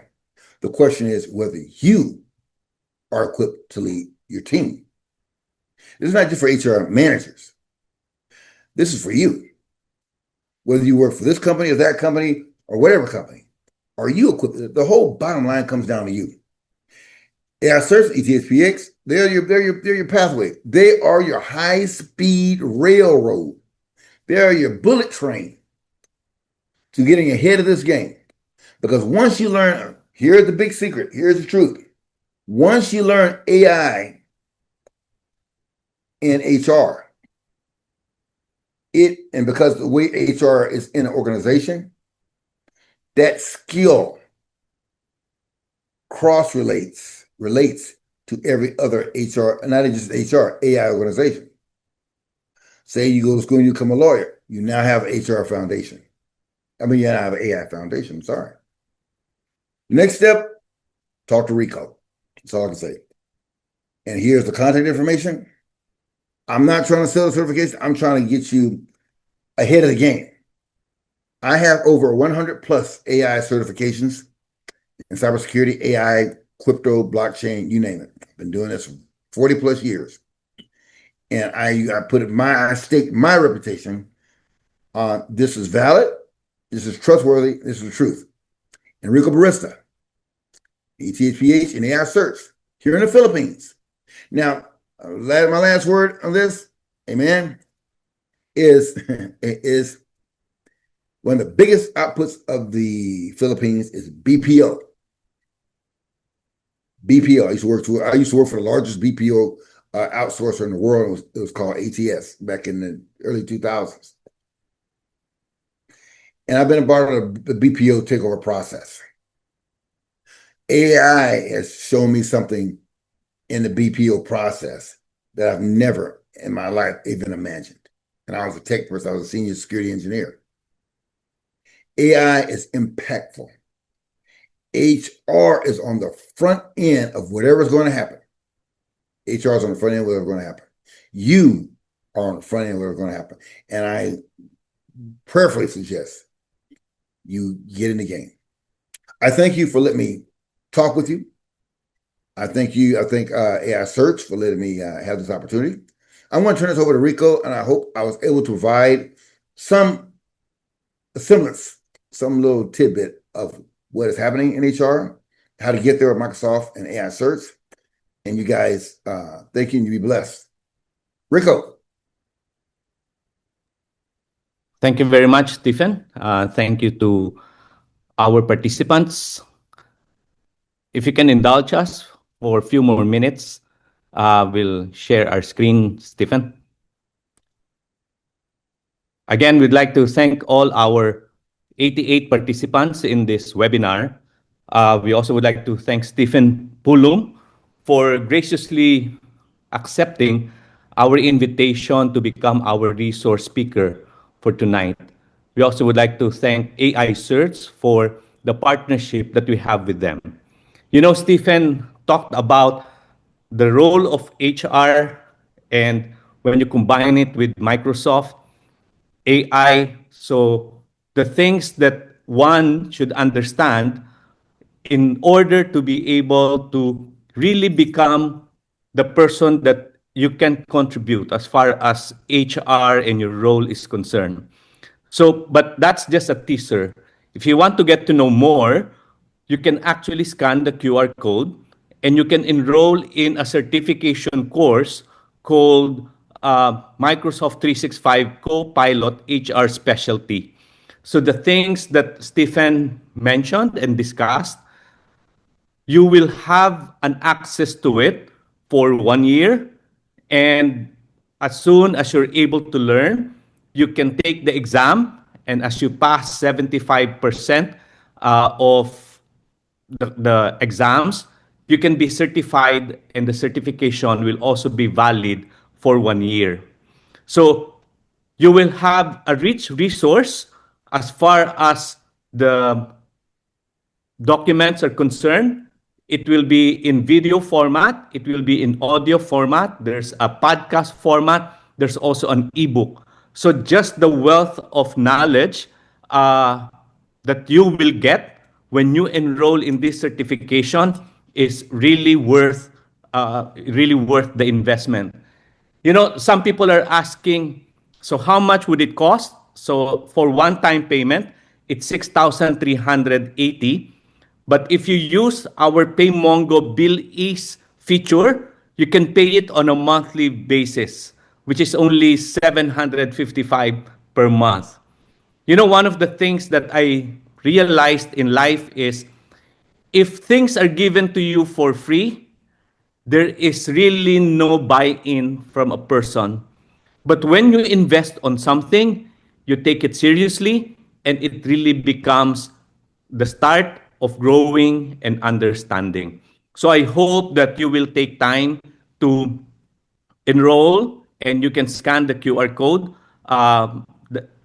The question is whether you are equipped to lead your team. This is not just for HR managers. This is for you. Whether you work for this company or that company or whatever company, are you equipped? The whole bottom line comes down to you. AI Search, ETX Ph, they're your pathway. They are your high-speed railroad. They are your bullet train to getting ahead of this game. Because once you learn, here's the big secret, here's the truth. Once you learn AI in HR, and because the way HR is in an organization, that skill relates to every other HR, not just HR, AI organization. Say you go to school and you become a lawyer, you now have an HR foundation. You now have an AI foundation, I'm sorry. Next step, talk to Rico. That's all I can say. And here's the contact information. I'm not trying to sell the certification. I'm trying to get you ahead of the game. I have over 100 plus AI certifications in cybersecurity, AI, crypto, blockchain, you name it. I've been doing this for 40 plus years. And I stake my reputation on this is valid, this is trustworthy, this is the truth. Enrico Barista, ETH Ph and AI Search here in the Philippines. Now, my last word on this, amen, is one of the biggest outputs of the Philippines is BPO. BPO. I used to work for the largest BPO outsourcer in the world. It was called ATS back in the early 2000s. And I've been a part of the BPO takeover process. AI has shown me something in the BPO process that I've never in my life even imagined. And I was a tech person. I was a senior security engineer. AI is impactful. HR is on the front end of whatever's going to happen. HR is on the front end of whatever's going to happen. You are on the front end of whatever's going to happen. And I prayerfully suggest you get in the game. I thank you for letting me talk with you. I thank AI Search for letting me have this opportunity. I want to turn this over to Rico, and I hope I was able to provide some semblance, some little tidbit of what is happening in HR, how to get there with Microsoft and AI Search. And you guys, thank you and you be blessed. Rico. Thank you very much, Stephen. Thank you to our participants. If you can indulge us for a few more minutes, we'll share our screen, Stephen. Again, we'd like to thank all our 88 participants in this webinar. We also would like to thank Stephen Pullum for graciously accepting our invitation to become our resource speaker for tonight. We also would like to thank AI Search for the partnership that we have with them. You know, Stephen talked about the role of HR, and when you combine it with Microsoft, AI, so the things that one should understand in order to be able to really become the person that you can contribute as far as HR and your role is concerned. So, but that's just a teaser. If you want to get to know more, you can actually scan the QR code and you can enroll in a certification course called Microsoft 365 Copilot HR Specialty. So the things that Stephen mentioned and discussed, you will have an access to it for 1 year. And as soon as you're able to learn, you can take the exam. And as you pass 75% of the exams, you can be certified, and the certification will also be valid for 1 year. So you will have a rich resource as far as the documents are concerned. It will be in video format, it will be in audio format, there's a podcast format, there's also an ebook. So just the wealth of knowledge that you will get when you enroll in this certification is really worth the investment. You know, some people are asking, so how much would it cost? So for one-time payment, it's 6,380. But if you use our PayMongo Bill Ease feature, you can pay it on a monthly basis, which is only 755 per month. You know, one of the things that I realized in life is if things are given to you for free, there is really no buy-in from a person. But when you invest on something, you take it seriously, and it really becomes the start of growing and understanding. So I hope that you will take time to enroll, and you can scan the QR code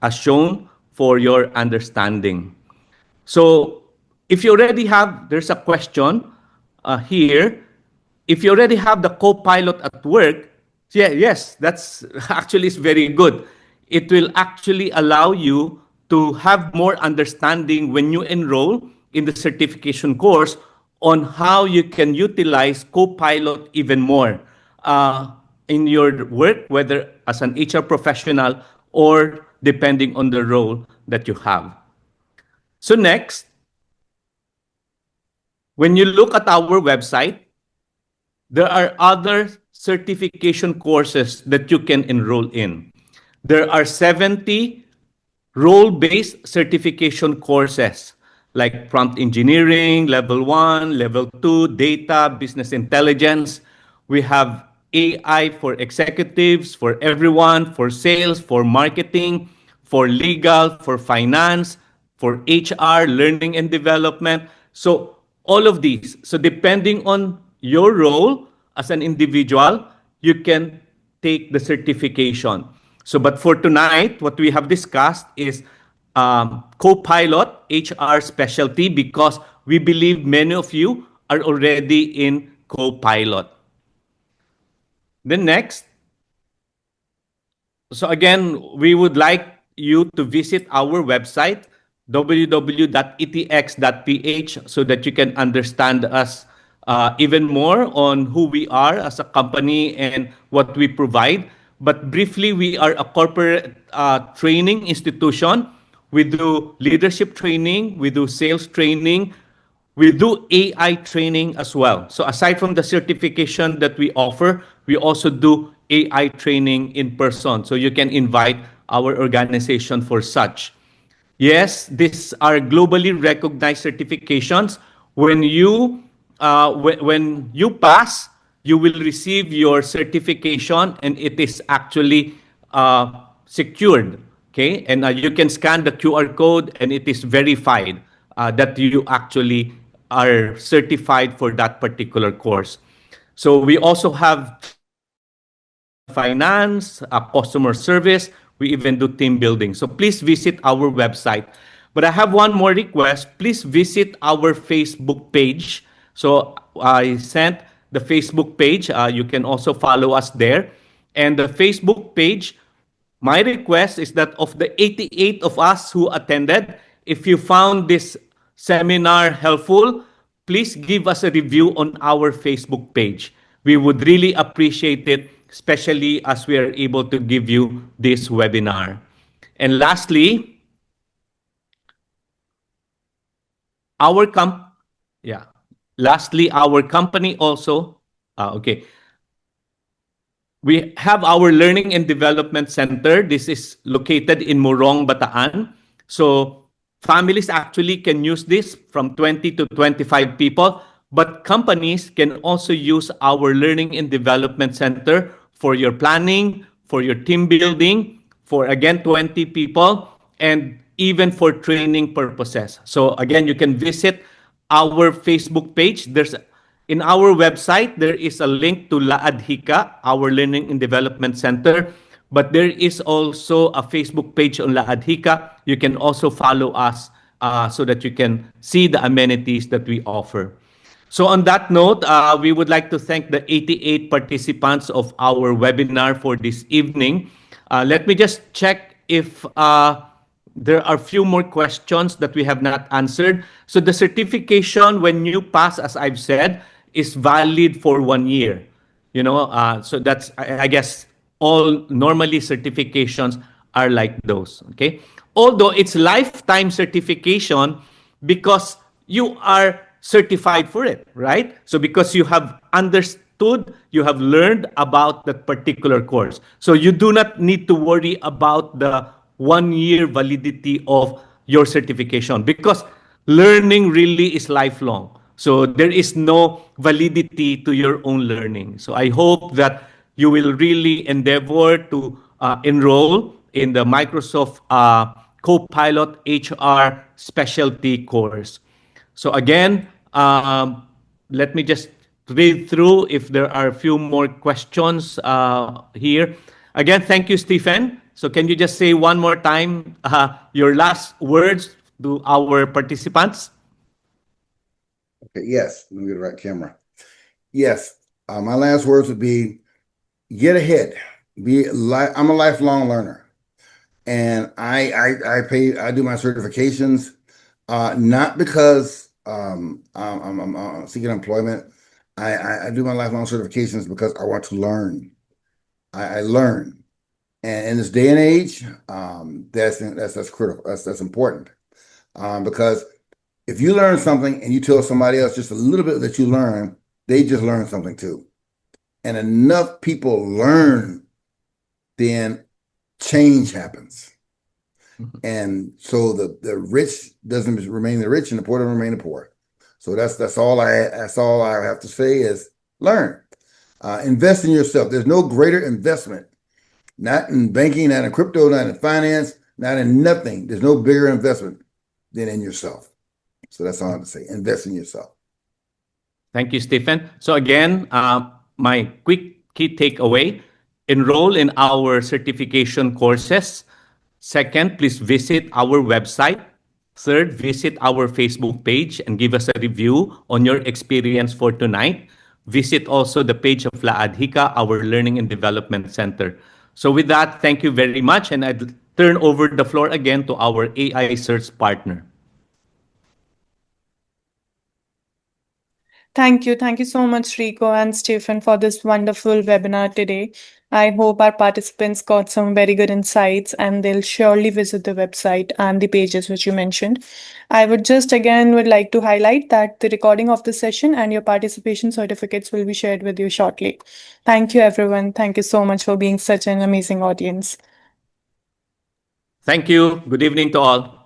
as shown for your understanding. So if you already have, there's a question here. If you already have the Copilot at work, yeah, yes, that's actually is very good. It will actually allow you to have more understanding when you enroll in the certification course on how you can utilize Copilot even more in your work, whether as an HR professional or depending on the role that you have. So next, when you look at our website, there are other certification courses that you can enroll in. There are 70 role-based certification courses like prompt engineering, level 1, level 2, data, business intelligence. We have AI for executives, for everyone, for sales, for marketing, for legal, for finance, for HR, learning and development. So all of these. So depending on your role as an individual, you can take the certification. So, but for tonight, what we have discussed is Copilot HR specialty, because we believe many of you are already in Copilot. Then next, so again, we would like you to visit our website, www.etx.ph, so that you can understand us even more on who we are as a company and what we provide. But briefly, we are a corporate training institution. We do leadership training, we do sales training, we do AI training as well. So aside from the certification that we offer, we also do AI training in person. So you can invite our organization for such. Yes, these are globally recognized certifications. When you pass, you will receive your certification, and it is actually secured. Okay, and you can scan the QR code, and it is verified that you actually are certified for that particular course. So we also have finance, customer service. We even do team building. So please visit our website. But I have one more request. Please visit our Facebook page. So I sent the Facebook page. You can also follow us there. And the Facebook page, my request is that of the 88 of us who attended, if you found this seminar helpful, please give us a review on our Facebook page. We would really appreciate it, especially as we are able to give you this webinar. And lastly, our yeah. Lastly, our company also, okay. We have our Learning and Development Center. This is located in Morong, Bataan. So families actually can use this from 20 to 25 people, but companies can also use our Learning and Development Center for your planning, for your team building, for again 20 people, and even for training purposes. So again, you can visit our Facebook page. There's in our website, there is a link to La Adhica, our Learning and Development Center. But there is also a Facebook page on La Adhica. You can also follow us so that you can see the amenities that we offer. So on that note, we would like to thank the 88 participants of our webinar for this evening. Let me just check if there are a few more questions that we have not answered. So the certification, when you pass, as I've said, is valid for 1 year. So that's, I guess, all normally certifications are like those. Okay, although it's lifetime certification because you are certified for it, right? So because you have understood, you have learned about that particular course. So you do not need to worry about the 1 year validity of your certification because learning really is lifelong. So there is no validity to your own learning. So I hope that you will really endeavor to enroll in the Microsoft Copilot HR specialty course. So again, let me just read through if there are a few more questions here. Again, thank you, Stephen. So can you just say one more time your last words to our participants? Okay, yes, let me get the right camera. Yes, my last words would be get ahead. I'm a lifelong learner, and I do my certifications not because I'm seeking employment. I do my lifelong certifications because I want to learn. I learn, and in this day and age, that's critical. That's important because if you learn something and you tell somebody else just a little bit that you learn, they just learn something too. And enough people learn, then change happens. And so the rich doesn't remain the rich and the poor doesn't remain the poor. So that's all I have to say is learn. Invest in yourself. There's no greater investment, not in banking, not in crypto, not in finance, not in nothing. There's no bigger investment than in yourself. So that's all I have to say. Invest in yourself. Thank you, Stephen. So again, my quick key takeaway, enroll in our certification courses. Second, please visit our website. Third, visit our Facebook page and give us a review on your experience for tonight. Visit also the page of La Adhica, our Learning and Development Center. So with that, thank you very much. And I'd turn over the floor again to our AI search partner. Thank you. Thank you so much, Rico and Stephen, for this wonderful webinar today. I hope our participants got some very good insights and they'll surely visit the website and the pages which you mentioned. I would just again would like to highlight that the recording of the session and your participation certificates will be shared with you shortly. Thank you, everyone. Thank you so much for being such an amazing audience. Thank you. Good evening to all.